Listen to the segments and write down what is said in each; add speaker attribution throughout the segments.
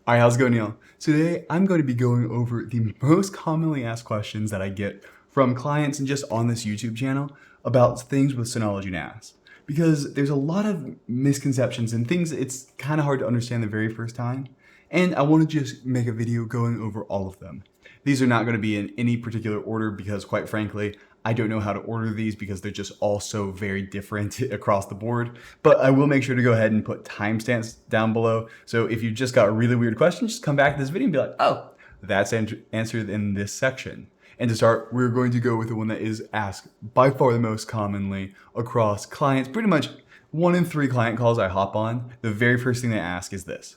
Speaker 1: Alright, how's it going, Neil? Today, I'm going to be going over the most commonly asked questions that I get from clients and just on this YouTube channel about things with Synology NAS. Because there's a lot of misconceptions and things it's kind of hard to understand the very first time, and I want to just make a video going over all of them. These are not going to be in any particular order because, quite frankly, I don't know how to order these because they're just all so very different across the board. But I will make sure to go ahead and put timestamps down below. So if you just got a really weird question, just come back to this video and be like, oh, that's answered in this section. And to start, we're going to go with the one that is asked by far the most commonly across clients. Pretty much 1 in 3 client calls I hop on, the very first thing they ask is this: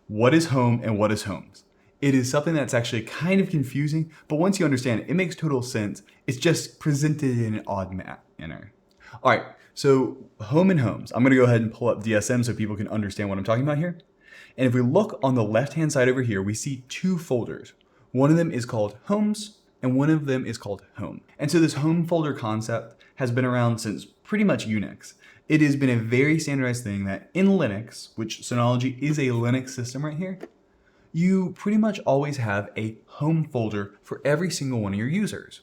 Speaker 1: what is home and what is homes? It is something that's actually kind of confusing, but once you understand it, it makes total sense. It's just presented in an odd manner. All right, so home and homes. I'm gonna go ahead and pull up DSM so people can understand what I'm talking about here. And if we look on the left-hand side over here, we see 2 folders. One of them is called homes and one of them is called home. And so this home folder concept has been around since pretty much Unix. It has been a very standardized thing that in Linux, which Synology is a Linux system right here, you pretty much always have a home folder for every single one of your users.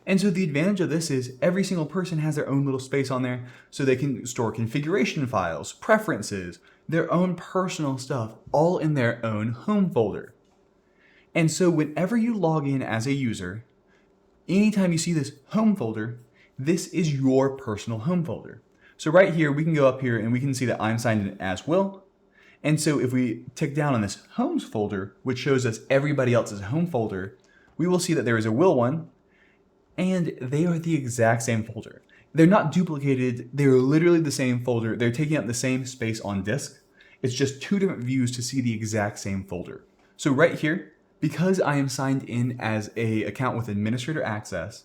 Speaker 1: And so the advantage of this is every single person has their own little space on there so they can store configuration files, preferences, their own personal stuff, all in their own home folder. And so whenever you log in as a user, anytime you see this home folder, this is your personal home folder. So right here, we can go up here and we can see that I'm signed in as Will. And so if we tick down on this homes folder, which shows us everybody else's home folder, we will see that there is a Will one, and they are the exact same folder. They're not duplicated, they're literally the same folder. They're taking up the same space on disk. It's just 2 different views to see the exact same folder. So right here, because I am signed in as an account with administrator access,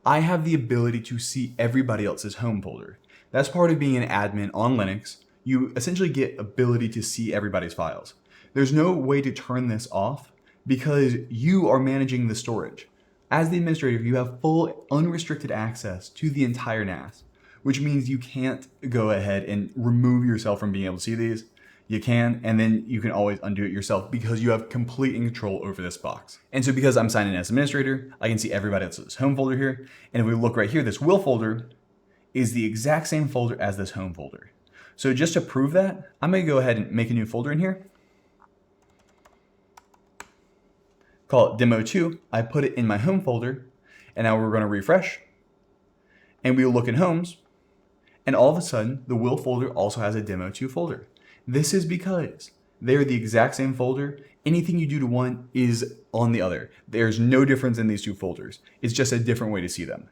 Speaker 1: I have the ability to see everybody else's home folder. That's part of being an admin on Linux. You essentially get ability to see everybody's files. There's no way to turn this off because you are managing the storage. As the administrator, you have full unrestricted access to the entire NAS, which means you can't go ahead and remove yourself from being able to see these. You can, and then you can always undo it yourself because you have complete control over this box. And so because I'm signed in as administrator, I can see everybody else's home folder here. And if we look right here, this will folder is the exact same folder as this home folder. So just to prove that, I'm going to go ahead and make a new folder in here. Call it Demo2. I put it in my home folder, and now we're going to refresh. And we will look in homes, and all of a sudden, the Will folder also has a Demo2 folder. This is because they're the exact same folder. Anything you do to one is on the other. There's no difference in these 2 folders. It's just a different way to see them.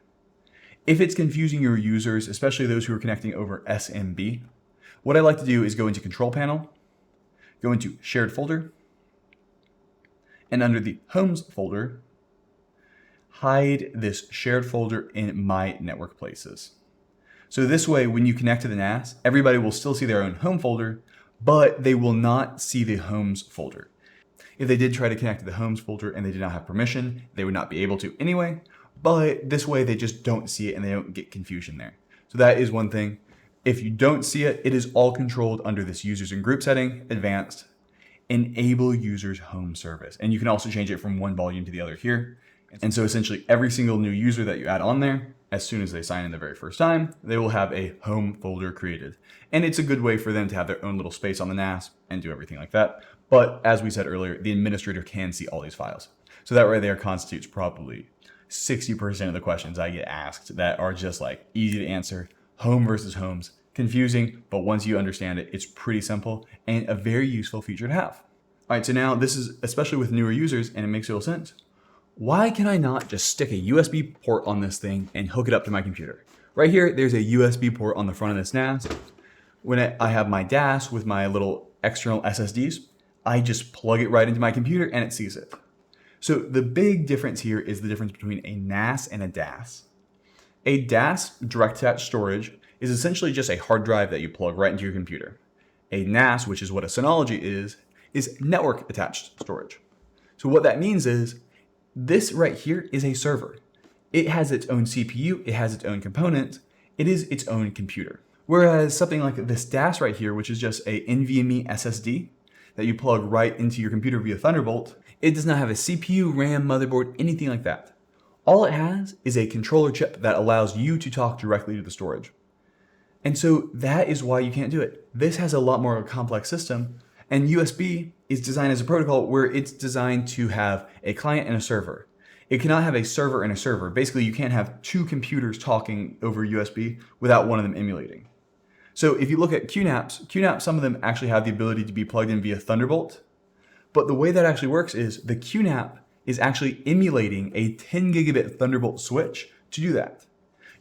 Speaker 1: If it's confusing your users, especially those who are connecting over SMB, what I like to do is go into Control Panel, go into Shared Folder, and under the Homes folder, hide this shared folder in My Network Places. So this way, when you connect to the NAS, everybody will still see their own home folder, but they will not see the Homes folder. If they did try to connect to the Homes folder and they did not have permission, they would not be able to anyway, but this way they just don't see it and they don't get confusion there. So that is one thing. If you don't see it, it is all controlled under this users and group setting, advanced, enable users home service. And you can also change it from one volume to the other here. And so essentially every single new user that you add on there, as soon as they sign in the very first time, they will have a home folder created. And it's a good way for them to have their own little space on the NAS and do everything like that. But as we said earlier, the administrator can see all these files. So that right there constitutes probably 60% of the questions I get asked that are just like easy to answer. Home versus homes, confusing, but once you understand it, it's pretty simple and a very useful feature to have. All right, so now this is especially with newer users and it makes total sense. Why can I not just stick a USB port on this thing and hook it up to my computer? Right here, there's a USB port on the front of this NAS. When I have my DAS with my little external SSDs, I just plug it right into my computer and it sees it. So the big difference here is the difference between a NAS and a DAS. A DAS, direct attached storage, is essentially just a hard drive that you plug right into your computer. A NAS, which is what a Synology is network attached storage. So what that means is this right here is a server. It has its own CPU, it has its own components, it is its own computer. Whereas something like this DAS right here, which is just a NVMe SSD, that you plug right into your computer via Thunderbolt. It does not have a CPU, RAM, motherboard, anything like that. All it has is a controller chip that allows you to talk directly to the storage. And so that is why you can't do it. This has a lot more of a complex system, and USB is designed as a protocol where it's designed to have a client and a server. It cannot have a server and a server. Basically, you can't have two computers talking over USB without one of them emulating. So if you look at QNAPs, some of them actually have the ability to be plugged in via Thunderbolt. But the way that actually works is the QNAP is actually emulating a 10 gigabit Thunderbolt switch to do that.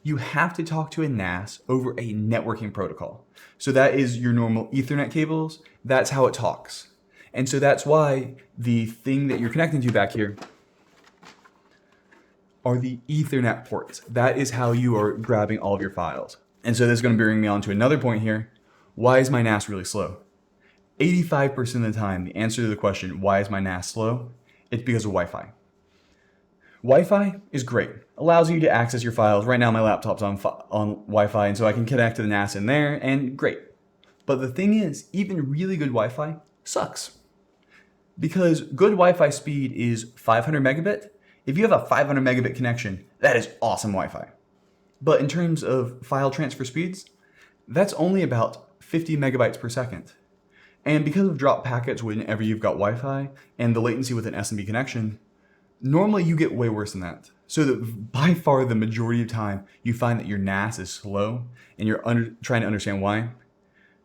Speaker 1: You have to talk to a NAS over a networking protocol. So that is your normal Ethernet cables. That's how it talks. And so that's why the thing that you're connecting to back here are the Ethernet ports. That is how you are grabbing all of your files. And so this is going to bring me on to another point here. Why is my NAS really slow? 85% of the time, the answer to the question, why is my NAS slow? It's because of Wi-Fi. Wi-Fi is great. Allows you to access your files. Right now my laptop's on Wi-Fi, and so I can connect to the NAS in there, and great. But the thing is, even really good Wi-Fi sucks. Because good Wi-Fi speed is 500 megabit. If you have a 500 megabit connection, that is awesome Wi-Fi. But in terms of file transfer speeds, that's only about 50 megabytes per second. And because of drop packets whenever you've got Wi-Fi and the latency with an SMB connection, normally you get way worse than that. So that by far the majority of time you find that your NAS is slow and you're trying to understand why,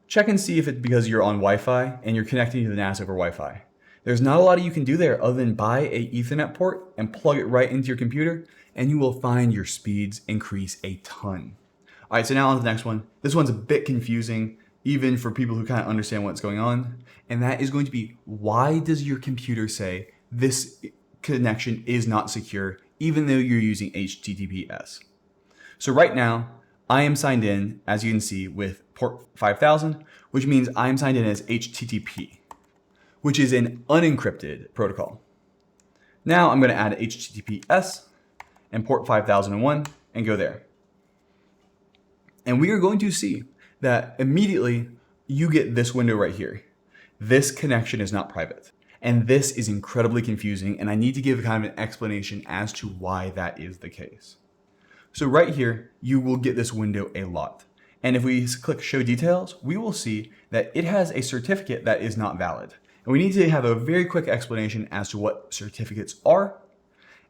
Speaker 1: check and see if it's because you're on Wi-Fi and you're connecting to the NAS over Wi-Fi. There's not a lot you can do there other than buy a Ethernet port and plug it right into your computer, and you will find your speeds increase a ton. All right, so now on to the next one. This one's a bit confusing, even for people who kind of understand what's going on. And that is going to be, why does your computer say this connection is not secure, even though you're using HTTPS? So right now, I am signed in, as you can see, with port 5000, which means I'm signed in as HTTP, which is an unencrypted protocol. Now I'm going to add HTTPS and port 5001 and go there. And we are going to see that immediately you get this window right here. This connection is not private. And this is incredibly confusing, and I need to give kind of an explanation as to why that is the case. So right here, you will get this window a lot. And if we click show details, we will see that it has a certificate that is not valid. And we need to have a very quick explanation as to what certificates are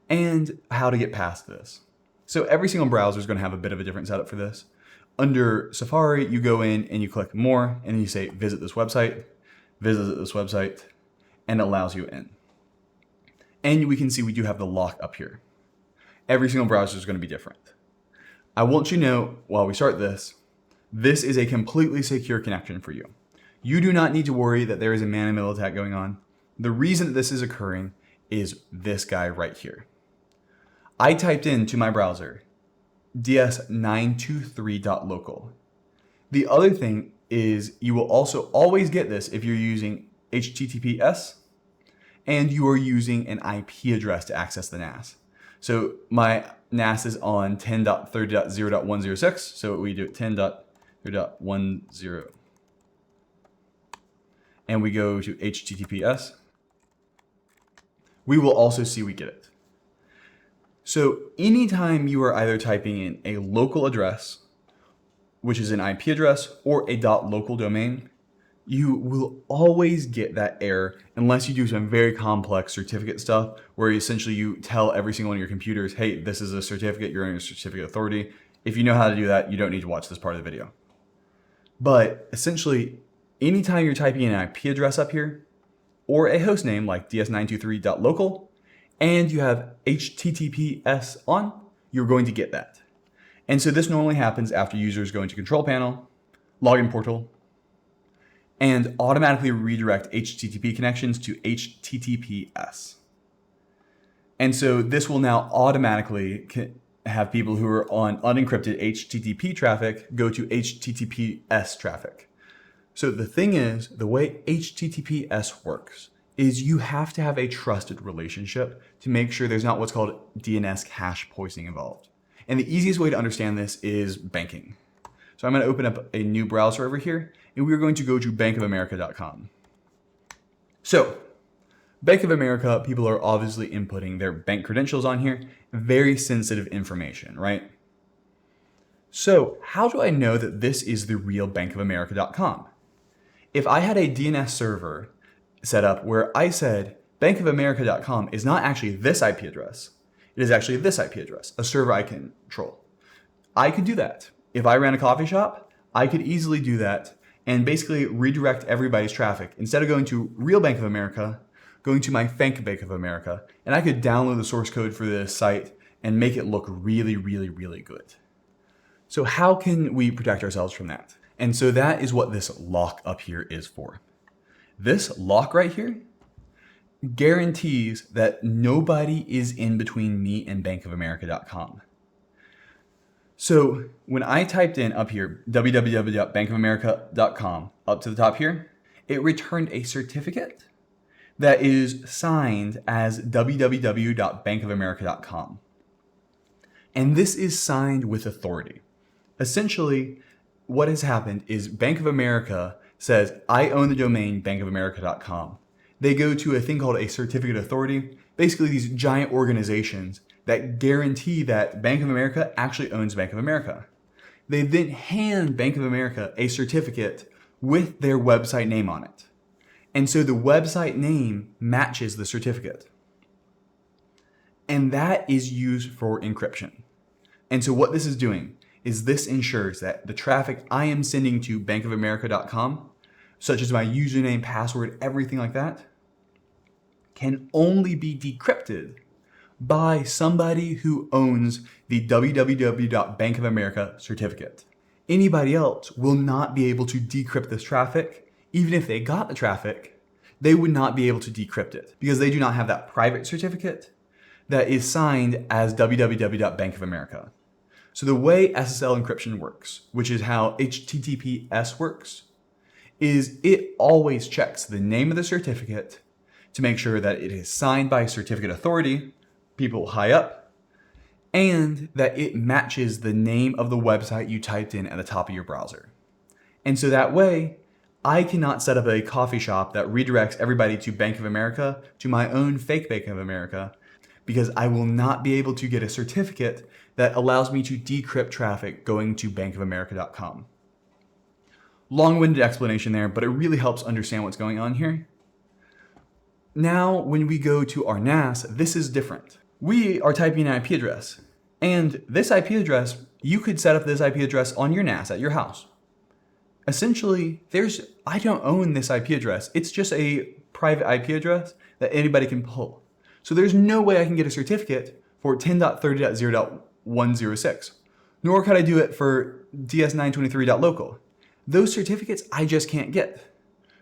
Speaker 1: and how to get past this. So every single browser is going to have a bit of a different setup for this. Under Safari, you go in and you click more and you say visit this website, and it allows you in. And we can see we do have the lock up here. Every single browser is going to be different. I want you to know while we start this is a completely secure connection for you. You do not need to worry that there is a man-in-the-middle attack going on. The reason that this is occurring is this guy right here. I typed into my browser ds923.local. The other thing is you will also always get this if you're using HTTPS and you are using an IP address to access the NAS. So my NAS is on 10.30.0.106, so we do 10.0.10, and we go to HTTPS. We will also see we get it. So anytime you are either typing in a local address, which is an IP address, or a .local domain, you will always get that error unless you do some very complex certificate stuff where essentially you tell every single one of your computers, hey, this is a certificate, you're in a certificate authority. If you know how to do that, you don't need to watch this part of the video. But essentially, anytime you're typing in an IP address up here, or a host name like ds923.local, and you have HTTPS on, you're going to get that. And so this normally happens after users go into control panel, login portal, and automatically redirect HTTP connections to HTTPS. And so this will now automatically have people who are on unencrypted HTTP traffic go to HTTPS traffic. So the thing is, the way HTTPS works is you have to have a trusted relationship to make sure there's not what's called DNS cache poisoning involved. And the easiest way to understand this is banking. So I'm going to open up a new browser over here, and we're going to go to bankofamerica.com. So Bank of America, people are obviously inputting their bank credentials on here. Very sensitive information, right? So how do I know that this is the real bankofamerica.com? If I had a DNS server set up where I said bankofamerica.com is not actually this IP address, it is actually this IP address, a server I can control. I could do that. If I ran a coffee shop, I could easily do that and basically redirect everybody's traffic. Instead of going to real Bank of America, going to my fake Bank of America, and I could download the source code for this site and make it look really, really, really good. So how can we protect ourselves from that? And so that is what this lock up here is for. This lock right here guarantees that nobody is in between me and bankofamerica.com. So when I typed in up here, www.bankofamerica.com, up to the top here, it returned a certificate that is signed as www.bankofamerica.com. And this is signed with authority. Essentially, what has happened is Bank of America says, I own the domain bankofamerica.com. They go to a thing called a certificate authority, basically these giant organizations that guarantee that Bank of America actually owns Bank of America. They then hand Bank of America a certificate with their website name on it. And so the website name matches the certificate. And that is used for encryption. And so what this is doing is this ensures that the traffic I am sending to bankofamerica.com, such as my username, password, everything like that, can only be decrypted by somebody who owns the www.bankofamerica certificate. Anybody else will not be able to decrypt this traffic. Even if they got the traffic, they would not be able to decrypt it because they do not have that private certificate that is signed as www.bankofamerica. So the way SSL encryption works, which is how HTTPS works, is it always checks the name of the certificate to make sure that it is signed by a certificate authority, people high up, and that it matches the name of the website you typed in at the top of your browser. And so that way, I cannot set up a coffee shop that redirects everybody to Bank of America to my own fake Bank of America, because I will not be able to get a certificate that allows me to decrypt traffic going to bankofamerica.com. Long-winded explanation there, but it really helps understand what's going on here. Now, when we go to our NAS, this is different. We are typing an IP address, and this IP address, you could set up this IP address on your NAS at your house. Essentially, I don't own this IP address. It's just a private IP address that anybody can pull. So there's no way I can get a certificate for 10.30.0.106, nor could I do it for ds923.local. Those certificates I just can't get.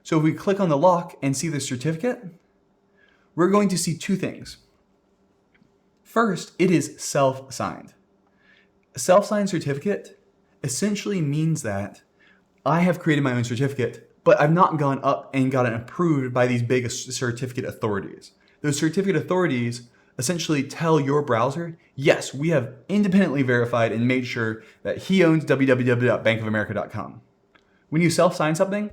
Speaker 1: So if we click on the lock and see the certificate, we're going to see two things. First, it is self-signed. A self-signed certificate essentially means that I have created my own certificate, but I've not gone up and gotten approved by these big certificate authorities. Those certificate authorities essentially tell your browser, yes, we have independently verified and made sure that he owns www.bankofamerica.com. When you self-sign something,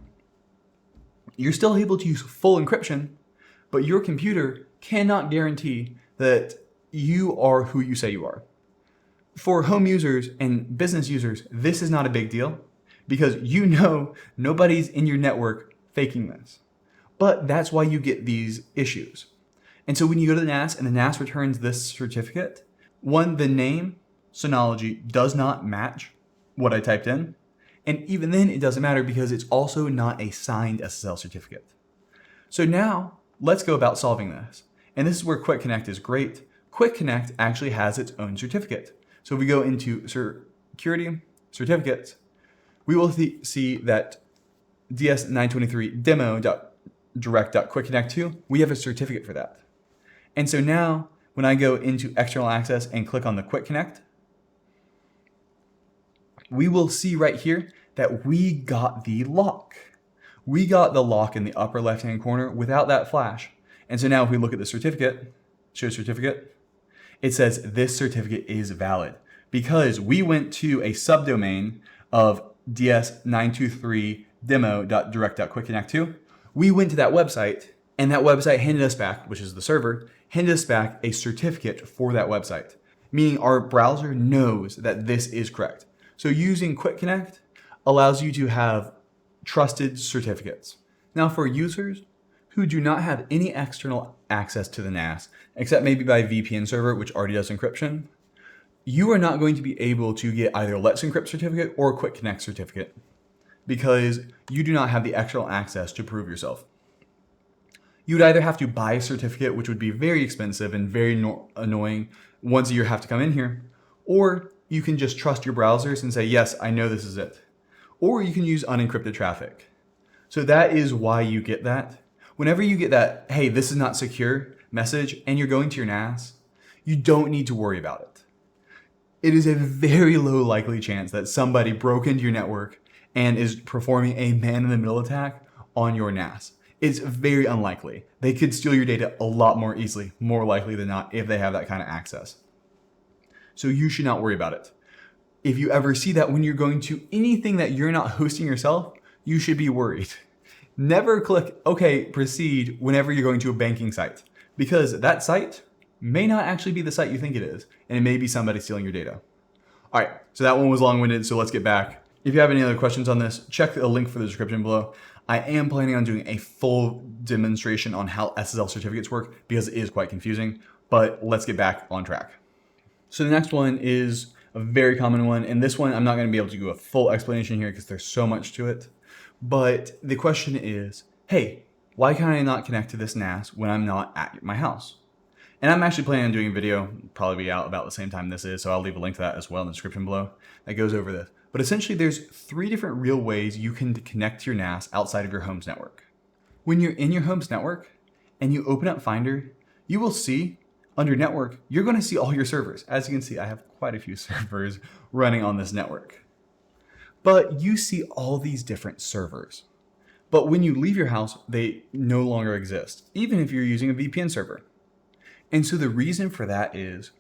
Speaker 1: you're still able to use full encryption, but your computer cannot guarantee that you are who you say you are. For home users and business users, this is not a big deal because you know nobody's in your network faking this. But that's why you get these issues. And so when you go to the NAS and the NAS returns this certificate, one, the name, Synology, does not match what I typed in. And even then, it doesn't matter because it's also not a signed SSL certificate. So now, let's go about solving this. And this is where Quick Connect is great. Quick Connect actually has its own certificate. So if we go into security, certificates, we will see that ds923 demo.direct.quickconnect2, we have a certificate for that. And so now, when I go into external access and click on the Quick Connect, we will see right here that we got the lock. We got the lock in the upper left-hand corner without that flash. And so now if we look at the certificate, show certificate, it says this certificate is valid because we went to a subdomain of ds923 demo.direct.quickconnect2. We went to that website And that website handed us back, which is the server, handed us back a certificate for that website, meaning our browser knows that this is correct. So using Quick Connect allows you to have trusted certificates. Now for users who do not have any external access to the NAS, except maybe by VPN server, which already does encryption, you are not going to be able to get either Let's Encrypt certificate or Quick Connect certificate because you do not have the external access to prove yourself. You would either have to buy a certificate, which would be very expensive and very annoying. Once a year have to come in here, or you can just trust your browsers and say, yes, I know this is it. Or you can use unencrypted traffic. So that is why you get that. Whenever you get that, hey, this is not secure message, and you're going to your NAS, you don't need to worry about it. It is a very low likely chance that somebody broke into your network and is performing a man-in-the-middle attack on your NAS. It's very unlikely. They could steal your data a lot more easily, more likely than not, if they have that kind of access. So you should not worry about it. If you ever see that when you're going to anything that you're not hosting yourself, you should be worried. Never click OK, proceed whenever you're going to a banking site, because that site may not actually be the site you think it is, and it may be somebody stealing your data. All right, so that one was long-winded, so let's get back. If you have any other questions on this, check the link for the description below. I am planning on doing a full demonstration on how SSL certificates work because it is quite confusing, but let's get back on track. So the next one is a very common one, and this one I'm not going to be able to do a full explanation here because there's so much to it. But the question is, hey, why can I not connect to this NAS when I'm not at my house? And I'm actually planning on doing a video, probably be out about the same time this is, so I'll leave a link to that as well in the description below that goes over this. But essentially there's 3 different real ways you can connect to your NAS outside of your home's network. When you're in your home's network and you open up Finder, you will see under network, you're going to see all your servers. As you can see, I have quite a few servers running on this network. But you see all these different servers. But when you leave your house, they no longer exist, even if you're using a VPN server. And so the reason for that is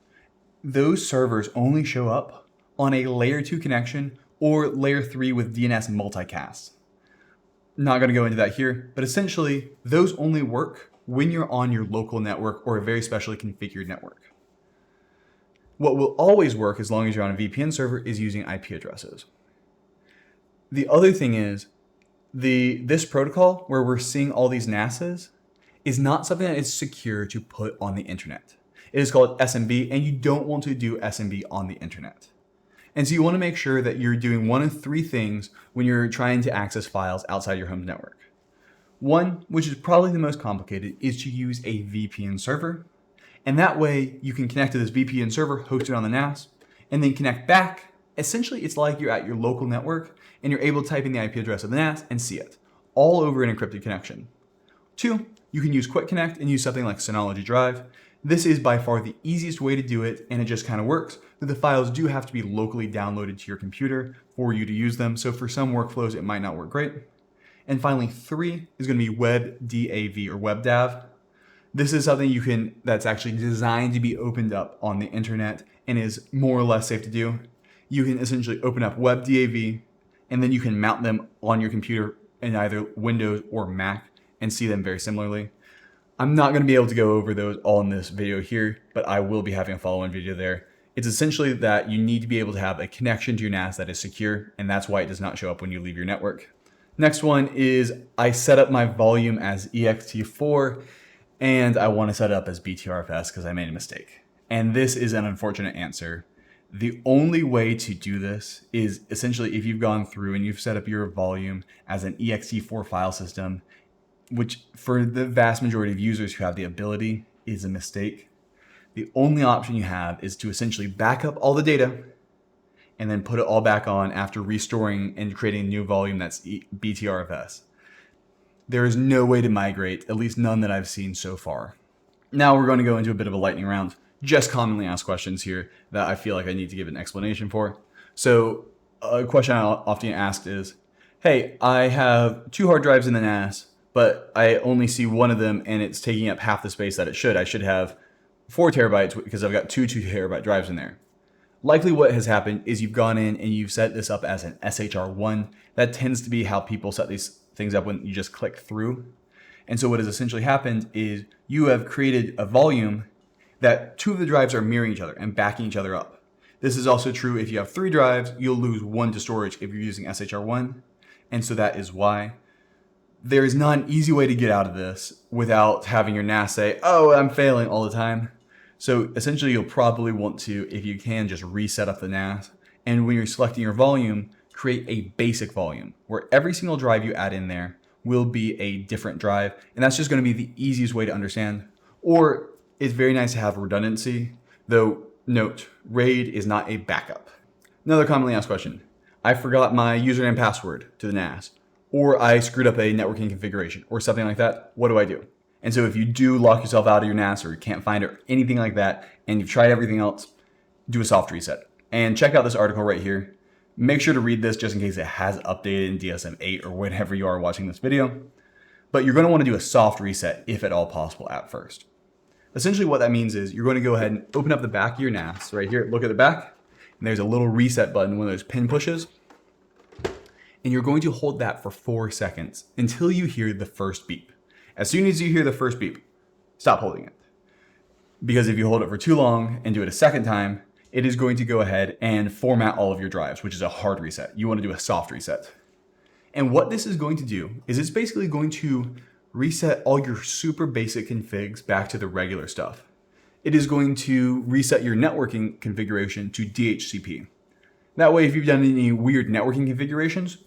Speaker 1: those servers only show up on a layer 2 connection or layer 3 with DNS multicast. Not going to go into that here, but essentially those only work when you're on your local network or a very specially configured network. What will always work as long as you're on a VPN server is using IP addresses. The other thing is this protocol where we're seeing all these NASs is not something that is secure to put on the internet. It is called SMB, and you don't want to do SMB on the internet. And so you want to make sure that you're doing one of 3 things when you're trying to access files outside your home network. One, which is probably the most complicated, is to use a VPN server. And that way you can connect to this VPN server hosted on the NAS and then connect back. Essentially, it's like you're at your local network and you're able to type in the IP address of the NAS and see it, all over an encrypted connection. 2, you can use Quick Connect and use something like Synology Drive. This is by far the easiest way to do it, and it just kind of works, but the files do have to be locally downloaded to your computer for you to use them, so for some workflows it might not work great. And finally, 3 is going to be WebDAV or WebDAV. This is something that's actually designed to be opened up on the internet and is more or less safe to do. You can essentially open up WebDAV and then you can mount them on your computer in either Windows or Mac and see them very similarly. I'm not going to be able to go over those all in this video here, but I will be having a follow-on video there. It's essentially that you need to be able to have a connection to your NAS that is secure, and that's why it does not show up when you leave your network. Next one is I set up my volume as ext4, and I want to set it up as BTRFS because I made a mistake. And this is an unfortunate answer. The only way to do this is essentially if you've gone through and you've set up your volume as an ext4 file system, which for the vast majority of users who have the ability is a mistake. The only option you have is to essentially back up all the data and then put it all back on after restoring and creating a new volume that's BTRFS. There is no way to migrate, at least none that I've seen so far. Now we're going to go into a bit of a lightning round, just commonly asked questions here that I feel like I need to give an explanation for. So a question I often asked is, hey, I have 2 hard drives in the NAS, but I only see one of them and it's taking up half the space that it should. I should have 4 terabytes because I've got 2 2-terabyte drives in there. Likely what has happened is you've gone in and you've set this up as an SHR1. That tends to be how people set these things up when you just click through. And so what has essentially happened is you have created a volume that 2 of the drives are mirroring each other and backing each other up. This is also true if you have 3 drives, you'll lose 1 to storage if you're using SHR1. And so that is why there is not an easy way to get out of this without having your NAS say, oh, I'm failing all the time. So essentially you'll probably want to, if you can, just reset up the NAS. And when you're selecting your volume, create a basic volume where every single drive you add in there will be a different drive. And that's just going to be the easiest way to understand. Or it's very nice to have redundancy, though note, RAID is not a backup. Another commonly asked question. I forgot my username and password to the NAS, or I screwed up a networking configuration or something like that. What do I do? And so if you do lock yourself out of your NAS or you can't find it or anything like that, and you've tried everything else, do a soft reset. And check out this article right here. Make sure to read this just in case it has updated in DSM-8 or whenever you are watching this video. But you're going to want to do a soft reset if at all possible at first. Essentially what that means is you're going to go ahead and open up the back of your NAS right here. Look at the back. And there's a little reset button, one of those pin pushes. And you're going to hold that for 4 seconds until you hear the first beep. As soon as you hear the first beep, stop holding it. Because if you hold it for too long and do it a second time, it is going to go ahead and format all of your drives, which is a hard reset. You want to do a soft reset. And what this is going to do is it's basically going to reset all your super basic configs back to the regular stuff. It is going to reset your networking configuration to DHCP. That way, if you've done any weird networking configurations,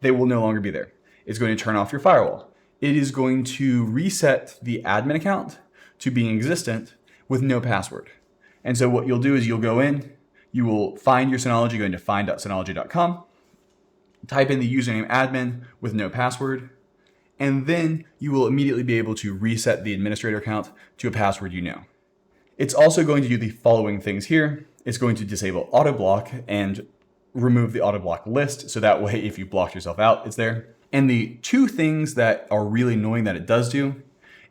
Speaker 1: they will no longer be there. It's going to turn off your firewall. It is going to reset the admin account to being existent with no password. And so what you'll do is you'll go in, you will find your Synology, go into find.synology.com, type in the username admin with no password, and then you will immediately be able to reset the administrator account to a password you know. It's also going to do the following things here. It's going to disable auto block and remove the auto block list, so that way if you blocked yourself out, it's there. And the 2 things that are really annoying that it does do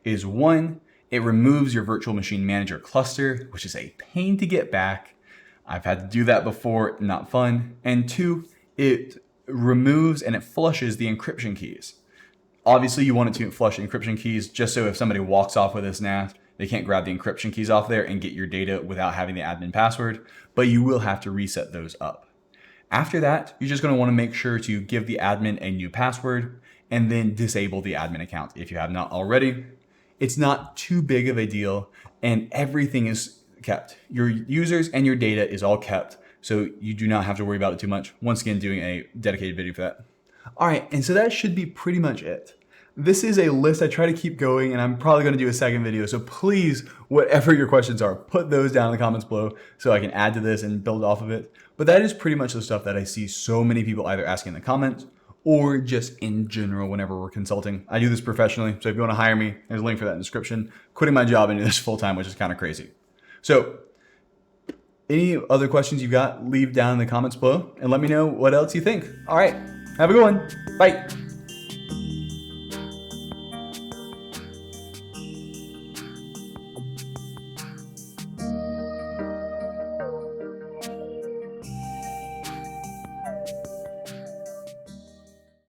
Speaker 1: is 1, it removes your virtual machine manager cluster, which is a pain to get back. I've had to do that before, not fun. And 2, it removes and it flushes the encryption keys. Obviously you want it to flush encryption keys just so if somebody walks off with this NAS, they can't grab the encryption keys off there and get your data without having the admin password, but you will have to reset those up. After that, you're just going to want to make sure to give the admin a new password and then disable the admin account if you have not already. It's not too big of a deal and everything is kept. Your users and your data is all kept, so you do not have to worry about it too much. Once again, doing a dedicated video for that. All right, and so that should be pretty much it. This is a list I try to keep going, and I'm probably going to do a second video. So please, whatever your questions are, put those down in the comments below so I can add to this and build off of it. But that is pretty much the stuff that I see so many people either asking in the comments or just in general whenever we're consulting. I do this professionally, so if you want to hire me, there's a link for that in the description. Quitting my job and doing this full time, which is kind of crazy. So any other questions you've got, leave down in the comments below and let me know what else you think. All right, have a good one. Bye.